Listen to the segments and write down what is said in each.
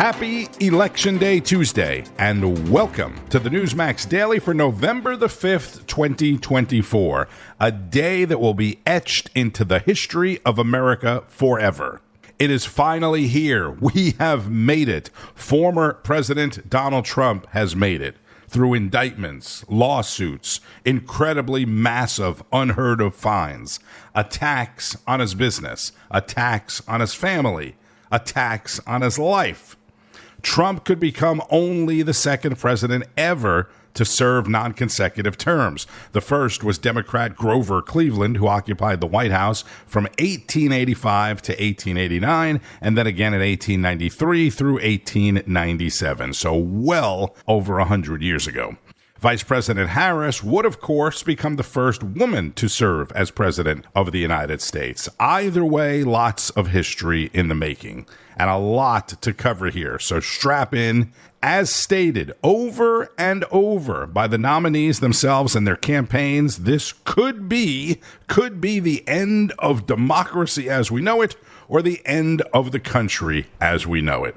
Happy Election Day Tuesday, and welcome to the Newsmax Daily for November the 5th, 2024, a day that will be etched into the history of America forever. It is finally here. We have made it. Former President Donald Trump has made it through indictments, lawsuits, incredibly massive, unheard of fines, attacks on his business, attacks on his family, attacks on his life. Trump could become only the second president ever to serve non-consecutive terms. The first was Democrat Grover Cleveland, who occupied the White House from 1885 to 1889, and then again in 1893 through 1897, so well over 100 years ago. Vice President Harris would, of course, become the first woman to serve as president of the United States. Either way, lots of history in the making and a lot to cover here. So strap in. As stated over and over by the nominees themselves and their campaigns, this could be the end of democracy as we know it, or the end of the country as we know it.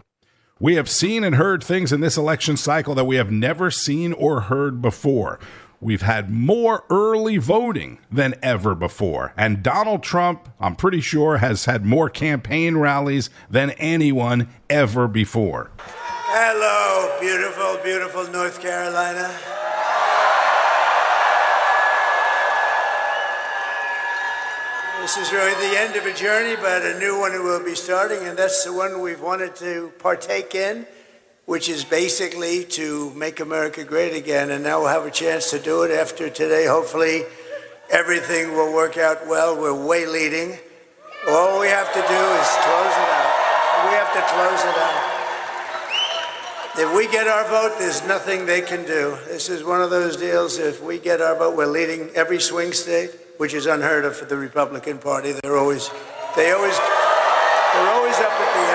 We have seen and heard things in this election cycle that we have never seen or heard before. We've had more early voting than ever before. And Donald Trump, I'm pretty sure, has had more campaign rallies than anyone ever before. Hello, beautiful, beautiful North Carolina. This is really the end of a journey, but a new one will be starting, and that's the one we've wanted to partake in, which is basically to make America great again. And now we'll have a chance to do it after today. Hopefully, everything will work out well. We're way leading. All we have to do is close it out. We have to close it out. If we get our vote, there's nothing they can do. This is one of those deals. If we get our vote, we're leading every swing state, which is unheard of for the Republican Party. They're always up at the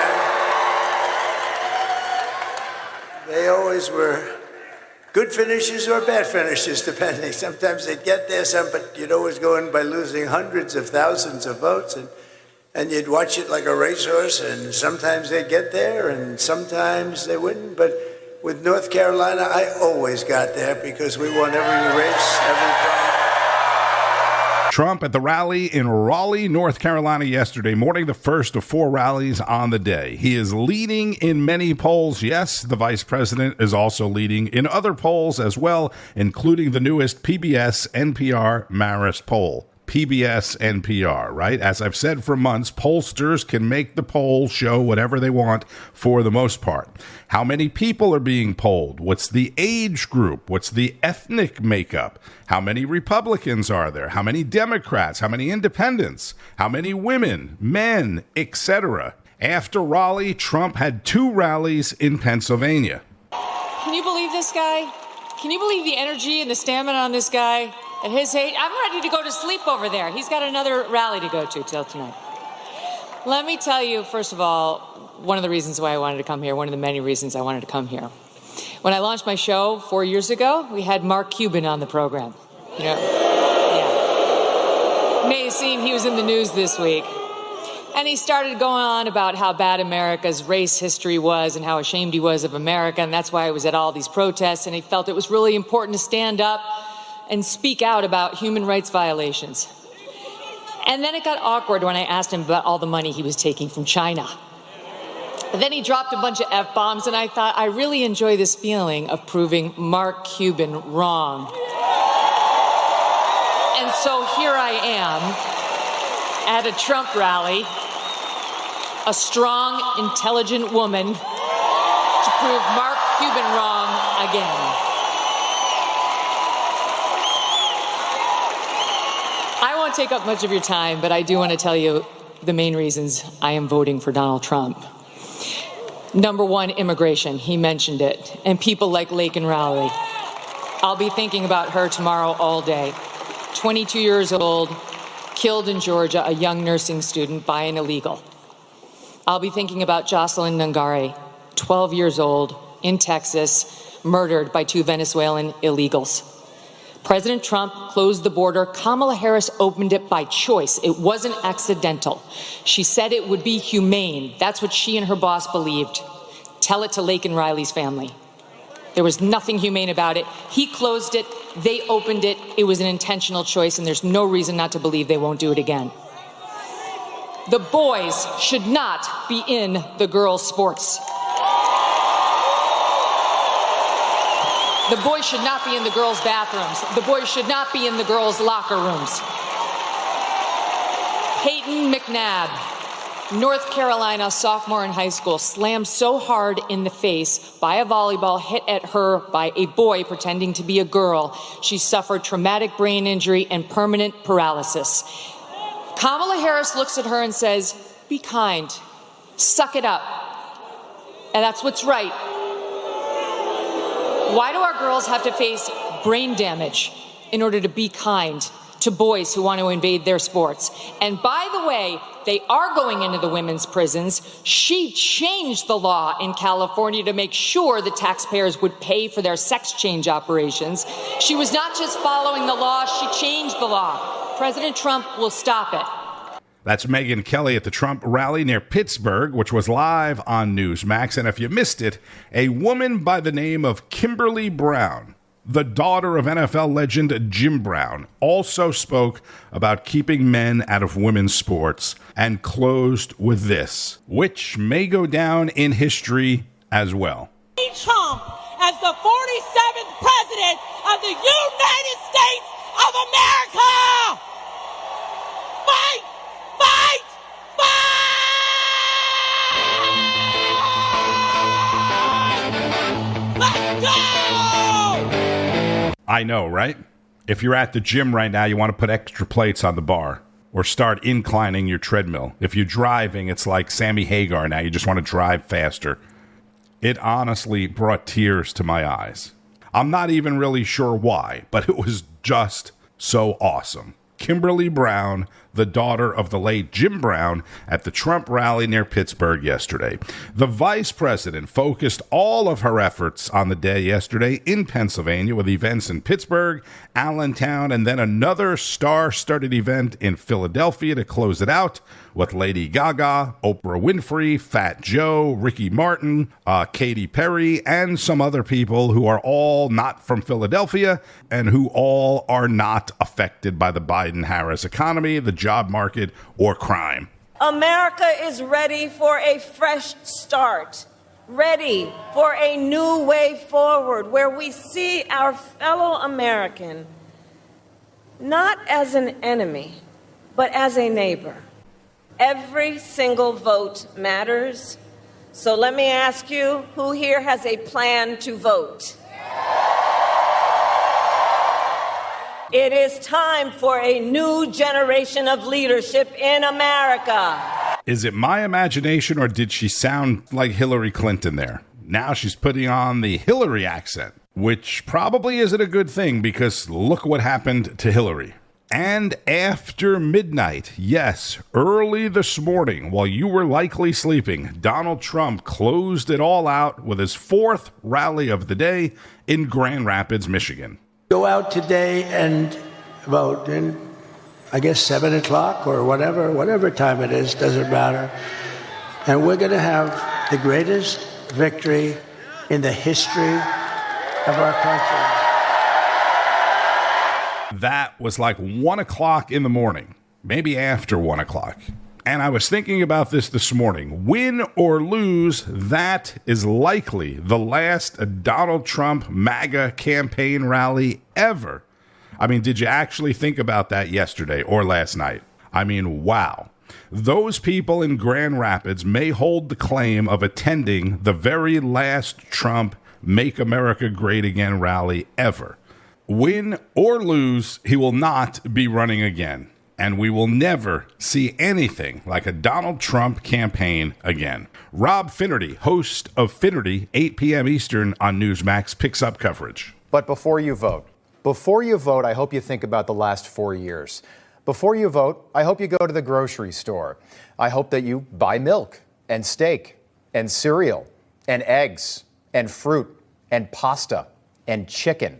end. They always were good finishes or bad finishes, depending. Sometimes they'd get there, but you'd always go in by losing hundreds of thousands of votes, and you'd watch it like a racehorse, and sometimes they'd get there, and sometimes they wouldn't. But with North Carolina, I always got there because we won every race, every primary. Trump at the rally in Raleigh, North Carolina yesterday morning, the first of 4 rallies on the day. He is leading in many polls. Yes, the vice president is also leading in other polls as well, including the newest PBS-NPR Marist poll. PBS-NPR, right? As I've said for months, pollsters can make the poll show whatever they want for the most part. How many people are being polled? What's the age group? What's the ethnic makeup? How many Republicans are there? How many Democrats? How many independents? How many women, men, etc.? After Raleigh, Trump had 2 rallies in Pennsylvania. Can you believe this guy? Can you believe the energy and the stamina on this guy? At his age, I'm ready to go to sleep over there. He's got another rally to go to till tonight. Let me tell you, first of all, one of the reasons why I wanted to come here, one of the many reasons I wanted to come here. When I launched my show 4 years ago, we had Mark Cuban on the program. You know, yeah. May have seen he was in the news this week. And he started going on about how bad America's race history was and how ashamed he was of America, and that's why he was at all these protests, and he felt it was really important to stand up and speak out about human rights violations. And then it got awkward when I asked him about all the money he was taking from China. And then he dropped a bunch of F-bombs, and I thought, I really enjoy this feeling of proving Mark Cuban wrong. And so here I am at a Trump rally, a strong, intelligent woman to prove Mark Cuban wrong again. I won't take up much of your time, but I do want to tell you the main reasons I am voting for Donald Trump. Number 1, immigration. He mentioned it. And people like Laken Riley. I'll be thinking about her tomorrow all day. 22 years old, killed in Georgia, a young nursing student by an illegal. I'll be thinking about Jocelyn Nungare, 12 years old, in Texas, murdered by 2 Venezuelan illegals. President Trump closed the border. Kamala Harris opened it by choice. It wasn't accidental. She said it would be humane. That's what she and her boss believed. Tell it to Laken Riley's family. There was nothing humane about it. He closed it. They opened it. It was an intentional choice, and there's no reason not to believe they won't do it again. The boys should not be in the girls' sports. The boys should not be in the girls' bathrooms. The boys should not be in the girls' locker rooms. Peyton McNabb, North Carolina sophomore in high school, slammed so hard in the face by a volleyball hit at her by a boy pretending to be a girl, she suffered traumatic brain injury and permanent paralysis. Kamala Harris looks at her and says, "Be kind, suck it up." And that's what's right. Why do our girls have to face brain damage in order to be kind to boys who want to invade their sports? And by the way, they are going into the women's prisons. She changed the law in California to make sure the taxpayers would pay for their sex change operations. She was not just following the law, she changed the law. President Trump will stop it. That's Megyn Kelly at the Trump rally near Pittsburgh, which was live on Newsmax. And if you missed it, a woman by the name of Kimberly Brown, the daughter of NFL legend Jim Brown, also spoke about keeping men out of women's sports and closed with this, which may go down in history as well. Trump as the 47th president of the United States of America! Fight! Fight! Fight! Let's go! I know, right? If you're at the gym right now, you want to put extra plates on the bar or start inclining your treadmill. If you're driving, it's like Sammy Hagar now. You just want to drive faster. It honestly brought tears to my eyes. I'm not even really sure why, but it was just so awesome. Kimberly Brown, the daughter of the late Jim Brown, at the Trump rally near Pittsburgh yesterday. The vice president focused all of her efforts on the day yesterday in Pennsylvania with events in Pittsburgh, Allentown, and then another star-studded event in Philadelphia to close it out with Lady Gaga, Oprah Winfrey, Fat Joe, Ricky Martin, Katy Perry, and some other people who are all not from Philadelphia and who all are not affected by the Biden-Harris economy, the job market, or crime. America is ready for a fresh start, ready for a new way forward where we see our fellow American not as an enemy, but as a neighbor. Every single vote matters. So let me ask you, who here has a plan to vote? It is time for a new generation of leadership in America. Is it my imagination, or did she sound like Hillary Clinton there? Now she's putting on the Hillary accent, which probably isn't a good thing because look what happened to Hillary. And after midnight, yes, early this morning, while you were likely sleeping, Donald Trump closed it all out with his fourth rally of the day in Grand Rapids, Michigan. Go out today and vote in, I guess, 7 o'clock or whatever time it is, doesn't matter. And we're going to have the greatest victory in the history of our country. That was like 1 o'clock in the morning, maybe after 1 o'clock. And I was thinking about this morning. Win or lose, that is likely the last Donald Trump MAGA campaign rally ever. I mean, did you actually think about that yesterday or last night? I mean, wow. Those people in Grand Rapids may hold the claim of attending the very last Trump Make America Great Again rally ever. Win or lose, he will not be running again. And we will never see anything like a Donald Trump campaign again. Rob Finnerty, host of Finnerty, 8 p.m. Eastern on Newsmax, picks up coverage. But before you vote, I hope you think about the last 4 years. Before you vote, I hope you go to the grocery store. I hope that you buy milk and steak and cereal and eggs and fruit and pasta and chicken.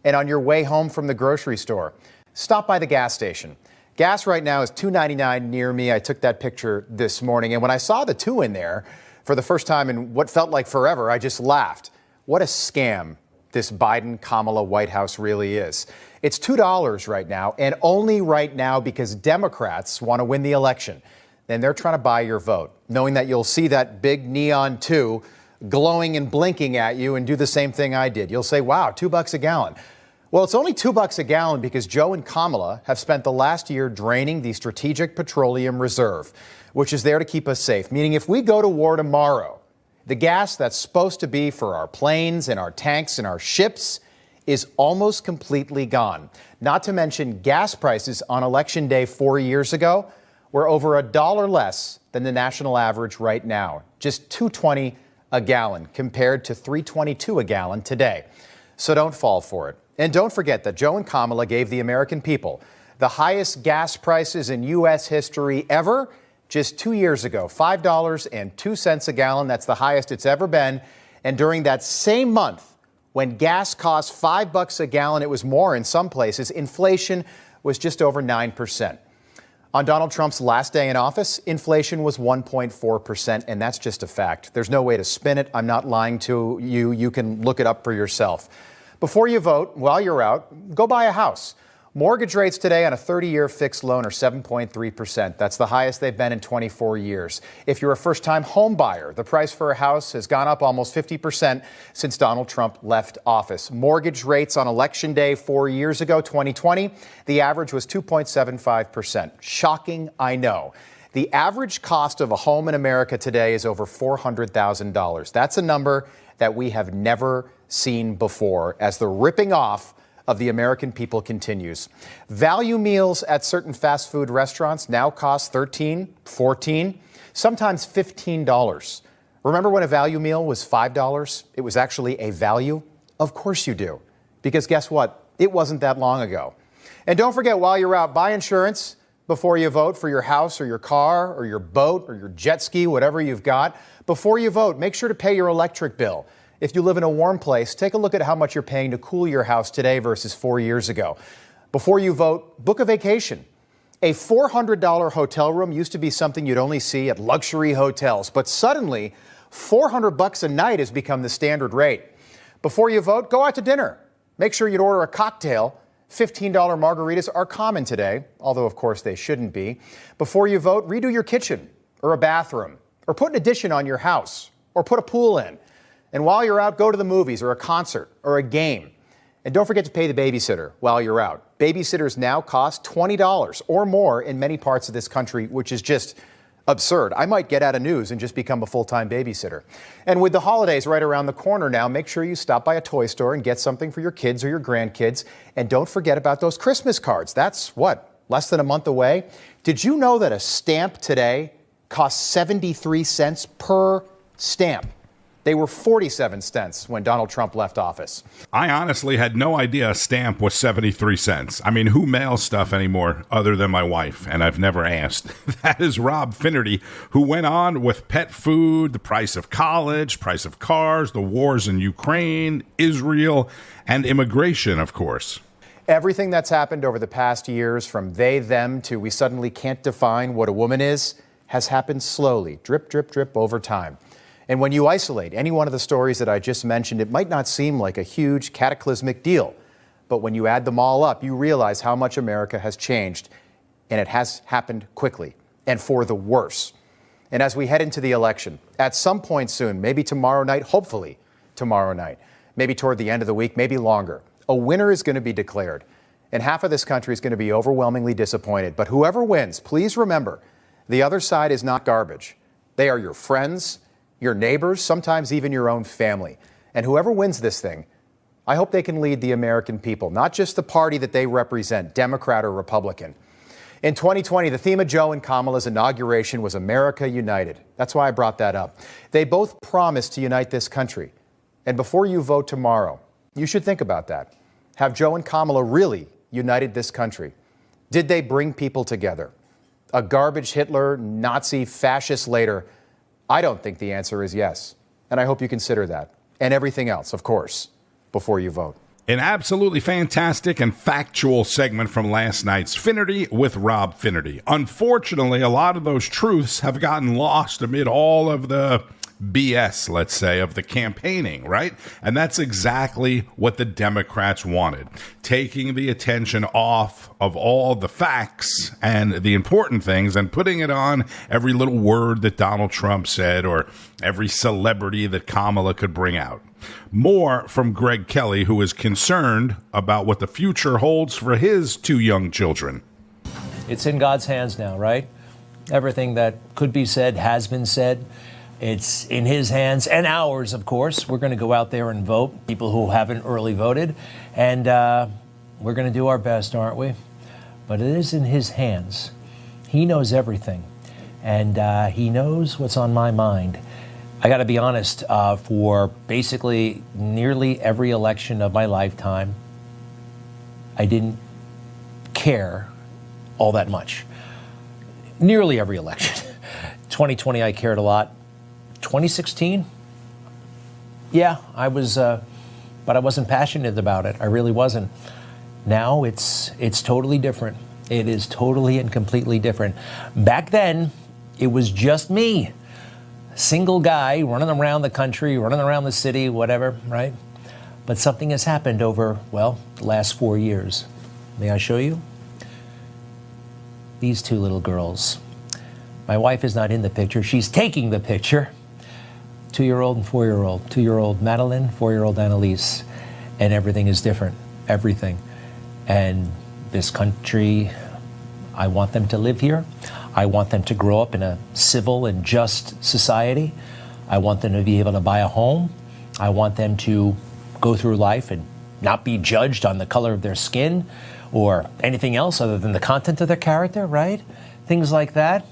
And on your way home from the grocery store, stop by the gas station. Gas right now is $2.99 near me. I took that picture this morning. And when I saw the 2 in there, For the first time in what felt like forever, I just laughed. What a scam this Biden-Kamala White House really is. It's $2 right now, and only right now because Democrats want to win the election. Then they're trying to buy your vote, knowing that you'll see that big neon 2 glowing and blinking at you and do the same thing I did. You'll say, wow, $2 a gallon. Well, it's only $2 a gallon because Joe and Kamala have spent the last year draining the Strategic Petroleum Reserve, which is there to keep us safe. Meaning if we go to war tomorrow, the gas that's supposed to be for our planes and our tanks and our ships is almost completely gone. Not to mention gas prices on Election Day 4 years ago were over $1 less than the national average right now. Just $2.20 a gallon compared to $3.22 a gallon today. So don't fall for it. And don't forget that Joe and Kamala gave the American people the highest gas prices in U.S. history ever just 2 years ago, $5.02 a gallon. That's the highest it's ever been. And during that same month, when gas cost $5 a gallon, it was more in some places, inflation was just over 9%. On Donald Trump's last day in office, inflation was 1.4%, and that's just a fact. There's no way to spin it. I'm not lying to you. You can look it up for yourself. Before you vote, while you're out, go buy a house. Mortgage rates today on a 30-year fixed loan are 7.3%. That's the highest they've been in 24 years. If you're a first-time home buyer, the price for a house has gone up almost 50% since Donald Trump left office. Mortgage rates on Election Day 4 years ago, 2020, the average was 2.75%. Shocking, I know. The average cost of a home in America today is over $400,000. That's a number that we have never seen before as the ripping off of the American people continues. Value meals at certain fast food restaurants now cost $13, $14, sometimes $15. Remember when a value meal was $5? It was actually a value? Of course you do. Because guess what? It wasn't that long ago. And don't forget, while you're out, buy insurance before you vote for your house or your car or your boat or your jet ski, whatever you've got. Before you vote, make sure to pay your electric bill. If you live in a warm place, take a look at how much you're paying to cool your house today versus 4 years ago. Before you vote, book a vacation. A $400 hotel room used to be something you'd only see at luxury hotels, but suddenly $400 a night has become the standard rate. Before you vote, go out to dinner. Make sure you'd order a cocktail. $15 margaritas are common today, although of course they shouldn't be. Before you vote, redo your kitchen or a bathroom, or put an addition on your house, or put a pool in. And while you're out, go to the movies or a concert or a game. And don't forget to pay the babysitter while you're out. Babysitters now cost $20 or more in many parts of this country, which is just absurd. I might get out of news and just become a full-time babysitter. And with the holidays right around the corner now, make sure you stop by a toy store and get something for your kids or your grandkids. And don't forget about those Christmas cards. That's less than a month away? Did you know that a stamp today costs 73 cents per stamp? They were 47 cents when Donald Trump left office. I honestly had no idea a stamp was 73 cents. I mean, who mails stuff anymore other than my wife? And I've never asked. That is Rob Finnerty, who went on with pet food, the price of college, price of cars, the wars in Ukraine, Israel, and immigration, of course. Everything that's happened over the past years, from they, them, to we suddenly can't define what a woman is, has happened slowly, drip, drip, drip over time. And when you isolate any one of the stories that I just mentioned, it might not seem like a huge cataclysmic deal. But when you add them all up, you realize how much America has changed. And it has happened quickly and for the worse. And as we head into the election, at some point soon, maybe tomorrow night, hopefully tomorrow night, maybe toward the end of the week, maybe longer, a winner is going to be declared. And half of this country is going to be overwhelmingly disappointed. But whoever wins, please remember, the other side is not garbage. They are your friends, your neighbors, sometimes even your own family. And whoever wins this thing, I hope they can lead the American people, not just the party that they represent, Democrat or Republican. In 2020, the theme of Joe and Kamala's inauguration was America United. That's why I brought that up. They both promised to unite this country. And before you vote tomorrow, you should think about that. Have Joe and Kamala really united this country? Did they bring people together? A garbage Hitler, Nazi, fascist later? I don't think the answer is yes. And I hope you consider that. And everything else, of course, before you vote. An absolutely fantastic and factual segment from last night's Finnerty with Rob Finnerty. Unfortunately, a lot of those truths have gotten lost amid all of the BS, let's say, of the campaigning, right? And that's exactly what the Democrats wanted, taking the attention off of all the facts and the important things and putting it on every little word that Donald Trump said or every celebrity that Kamala could bring out. More from Greg Kelly, who is concerned about what the future holds for his two young children. It's in God's hands now, right? Everything that could be said has been said. It's in his hands and ours, of course. We're going to go out there and vote, people who haven't early voted. And we're going to do our best, aren't we? But it is in his hands. He knows everything. And he knows what's on my mind. I got to be honest, for basically nearly every election of my lifetime, I didn't care all that much. Nearly every election. 2020, I cared a lot. 2016, yeah, I was, but I wasn't passionate about it. I really wasn't. Now it's totally different. It is totally and completely different. Back then, it was just me. Single guy running around the country, running around the city, whatever, right? But something has happened over, well, the last 4 years. May I show you? These two little girls. My wife is not in the picture. She's taking the picture. 2-year-old and 4-year-old. 2-year-old Madeline, 4-year-old Annalise. And everything is different. Everything. And this country, I want them to live here. I want them to grow up in a civil and just society. I want them to be able to buy a home. I want them to go through life and not be judged on the color of their skin or anything else other than the content of their character, right? Things like that.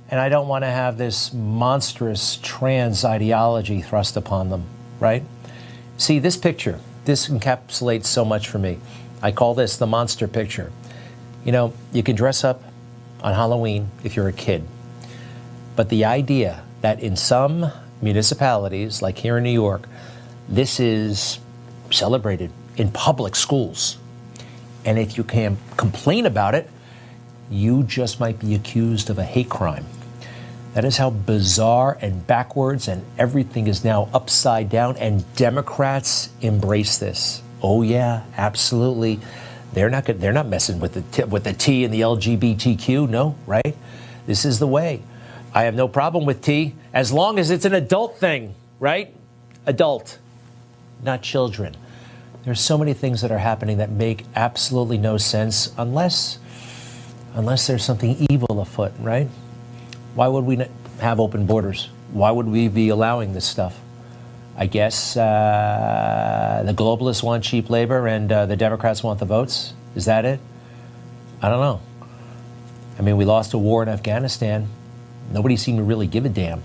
And I don't want to have this monstrous trans ideology thrust upon them, right? See, this picture, this encapsulates so much for me. I call this the monster picture. You know, you can dress up on Halloween if you're a kid. But the idea that in some municipalities, like here in New York, this is celebrated in public schools. And if you can complain about it, you just might be accused of a hate crime. That is how bizarre and backwards, and everything is now upside down, and Democrats embrace this. Oh yeah, absolutely. They're not messing with the T and the LGBTQ, no, right? This is the way. I have no problem with T as long as it's an adult thing, right? Adult, not children. There's so many things that are happening that make absolutely no sense unless there's something evil afoot, right? Why would we not have open borders? Why would we be allowing this stuff? I guess the globalists want cheap labor and the Democrats want the votes. Is that it? I don't know. I mean, we lost a war in Afghanistan. Nobody seemed to really give a damn.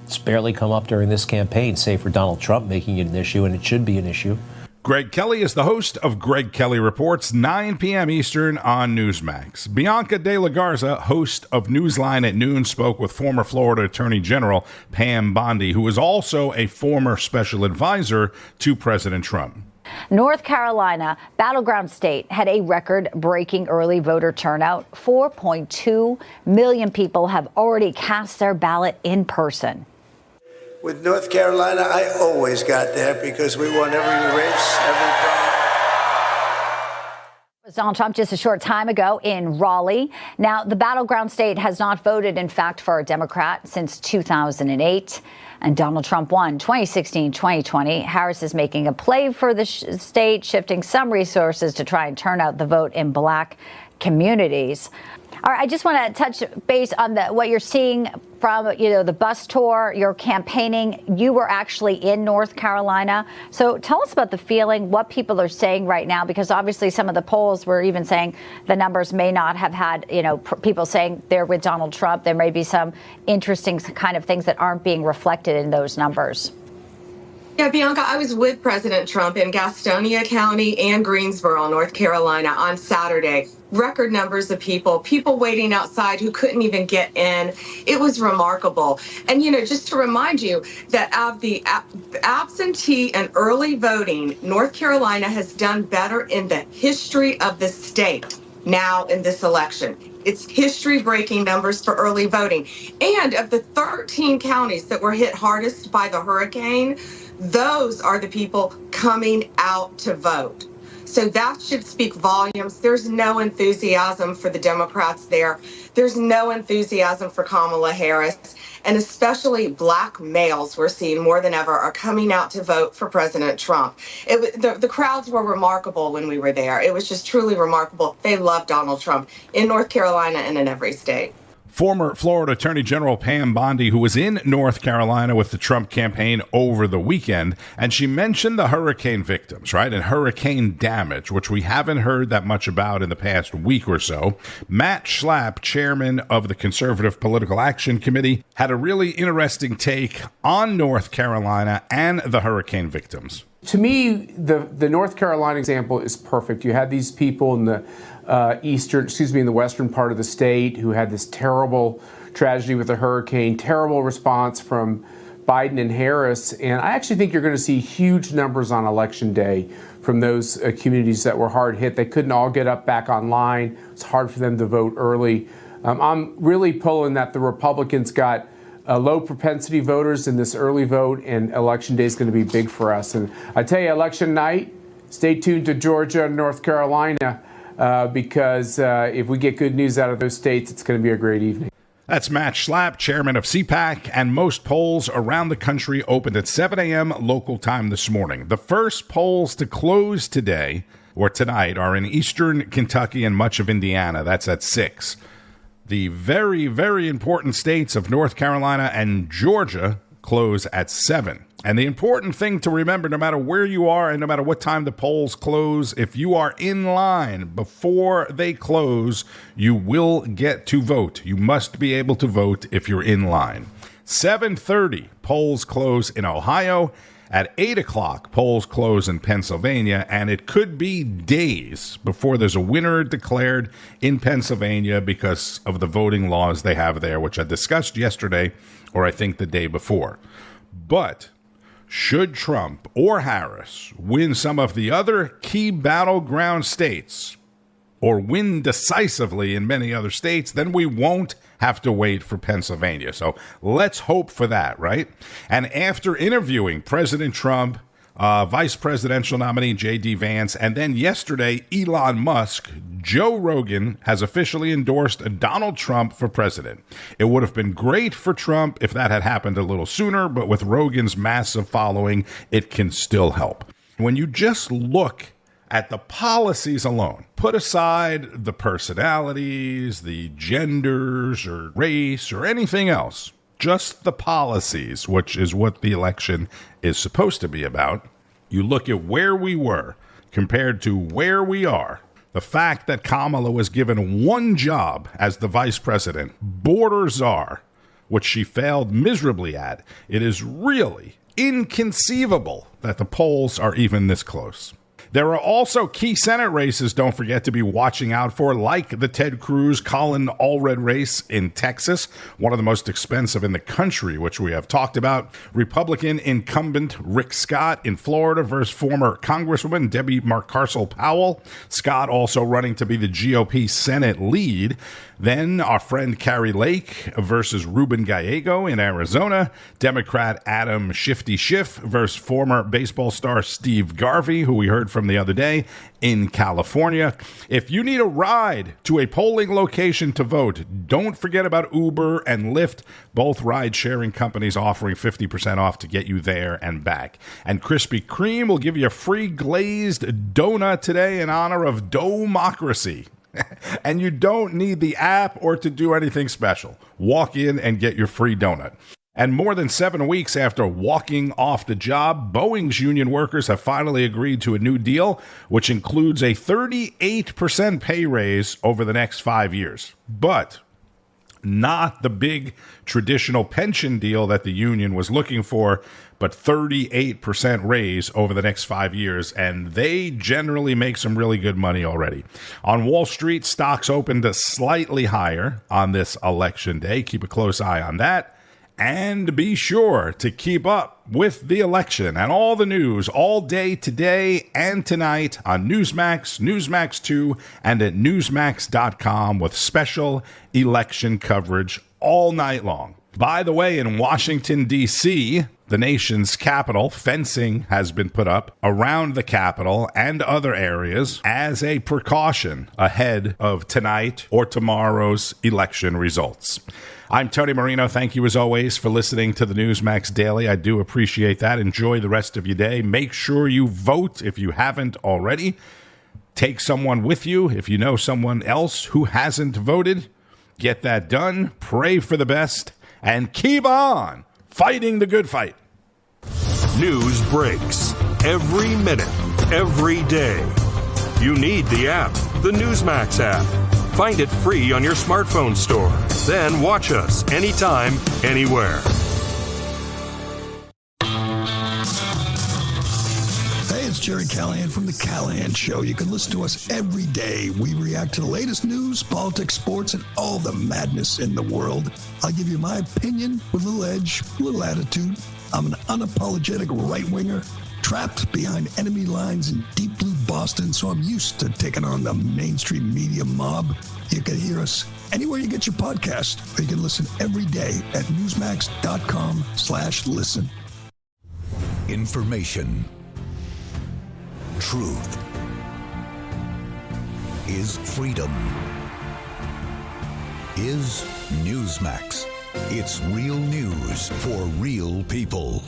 It's barely come up during this campaign, save for Donald Trump making it an issue, and it should be an issue. Greg Kelly is the host of Greg Kelly Reports, 9 p.m. Eastern on Newsmax. Bianca De La Garza, host of Newsline at Noon, spoke with former Florida Attorney General Pam Bondi, who is also a former special advisor to President Trump. North Carolina, battleground state, had a record-breaking early voter turnout. 4.2 million people have already cast their ballot in person. With North Carolina, I always got there because we won every race, every primary. Donald Trump just a short time ago in Raleigh. Now, the battleground state has not voted, in fact, for a Democrat since 2008. And Donald Trump won 2016, 2020. Harris is making a play for the state, shifting some resources to try and turn out the vote in black communities. All right, I just want to touch base on what you're seeing from, the bus tour, your campaigning. You were actually in North Carolina. So tell us about the feeling, what people are saying right now, because obviously some of the polls were even saying the numbers may not have had, people saying they're with Donald Trump. There may be some interesting kind of things that aren't being reflected in those numbers. Yeah, Bianca, I was with President Trump in Gastonia County and Greensboro, North Carolina on Saturday. Record numbers of people waiting outside who couldn't even get in. It was remarkable. And, just to remind you that of the absentee and early voting, North Carolina has done better in the history of the state. now in this election. It's history-breaking numbers for early voting. And of the 13 counties that were hit hardest by the hurricane, those are the people coming out to vote. So that should speak volumes. There's no enthusiasm for the Democrats there. There's no enthusiasm for Kamala Harris. And especially black males, we're seeing more than ever, are coming out to vote for President Trump. The crowds were remarkable when we were there. It was just truly remarkable. They love Donald Trump in North Carolina and in every state. Former Florida Attorney General Pam Bondi, who was in North Carolina with the Trump campaign over the weekend, and she mentioned the hurricane victims, right, and hurricane damage, which we haven't heard that much about in the past week or so. Matt Schlapp, chairman of the Conservative Political Action Committee, had a really interesting take on North Carolina and the hurricane victims. To me, the North Carolina example is perfect. You had these people in the in the western part of the state who had this terrible tragedy with the hurricane, terrible response from Biden and Harris. And I actually think you're going to see huge numbers on Election Day from those communities that were hard hit. They couldn't all get up back online. It's hard for them to vote early. I'm really pulling that the Republicans got low propensity voters in this early vote, and Election Day is going to be big for us. And I tell you, election night, stay tuned to Georgia and North Carolina because if we get good news out of those states, it's going to be a great evening. That's Matt Schlapp, chairman of CPAC, and most polls around the country opened at 7 a.m. local time this morning. The first polls to close today, or tonight, are in eastern Kentucky and much of Indiana. That's at 6. The very, very important states of North Carolina and Georgia close at 7. And the important thing to remember, no matter where you are and no matter what time the polls close, if you are in line before they close, you will get to vote. You must be able to vote if you're in line. 7:30, polls close in Ohio. At 8 o'clock, polls close in Pennsylvania, and it could be days before there's a winner declared in Pennsylvania because of the voting laws they have there, which I discussed yesterday, or I think the day before. But should Trump or Harris win some of the other key battleground states, or win decisively in many other states, then we won't have to wait for Pennsylvania. So let's hope for that, right? And after interviewing President Trump, Vice Presidential nominee J.D. Vance, and then yesterday, Elon Musk, Joe Rogan has officially endorsed Donald Trump for president. It would have been great for Trump if that had happened a little sooner, but with Rogan's massive following, it can still help. When you just look at the policies alone, put aside the personalities, the genders, or race, or anything else, just the policies, which is what the election is supposed to be about. You look at where we were compared to where we are. The fact that Kamala was given one job as the vice president, border czar, which she failed miserably at, it is really inconceivable that the polls are even this close. There are also key Senate races, don't forget, to be watching out for, like the Ted Cruz, Colin Allred race in Texas, one of the most expensive in the country, which we have talked about. Republican incumbent Rick Scott in Florida versus former Congresswoman Debbie Marcarcel Powell. Scott also running to be the GOP Senate lead. Then our friend Carrie Lake versus Ruben Gallego in Arizona. Democrat Adam Shifty Schiff versus former baseball star Steve Garvey, who we heard from the other day, in California. If you need a ride to a polling location to vote, don't forget about Uber and Lyft, both ride-sharing companies offering 50% off to get you there and back. And Krispy Kreme will give you a free glazed donut today in honor of Domocracy. And you don't need the app or to do anything special. Walk in and get your free donut. And more than 7 weeks after walking off the job, Boeing's union workers have finally agreed to a new deal, which includes a 38% pay raise over the next 5 years. But not the big traditional pension deal that the union was looking for, but 38% raise over the next 5 years. And they generally make some really good money already. On Wall Street, stocks opened slightly higher on this election day. Keep a close eye on that. And be sure to keep up with the election and all the news all day today and tonight on Newsmax, Newsmax 2, and at Newsmax.com with special election coverage all night long. By the way, in Washington, D.C., the nation's capital, fencing has been put up around the Capitol and other areas as a precaution ahead of tonight or tomorrow's election results. I'm Tony Marino. Thank you, as always, for listening to the Newsmax Daily. I do appreciate that. Enjoy the rest of your day. Make sure you vote if you haven't already. Take someone with you if you know someone else who hasn't voted. Get that done. Pray for the best. And keep on fighting the good fight. News breaks every minute, every day. You need the app, the Newsmax app. Find it free on your smartphone store. Then watch us anytime, anywhere. Hey, it's Jerry Callahan from The Callahan Show. You can listen to us every day. We react to the latest news, politics, sports, and all the madness in the world. I'll give you my opinion with a little edge, a little attitude. I'm an unapologetic right-winger, trapped behind enemy lines in deep blue Boston, so I'm used to taking on the mainstream media mob. You can hear us anywhere you get your podcast, or you can listen every day at Newsmax.com/listen. Information. Truth is freedom. Is Newsmax. It's real news for real people.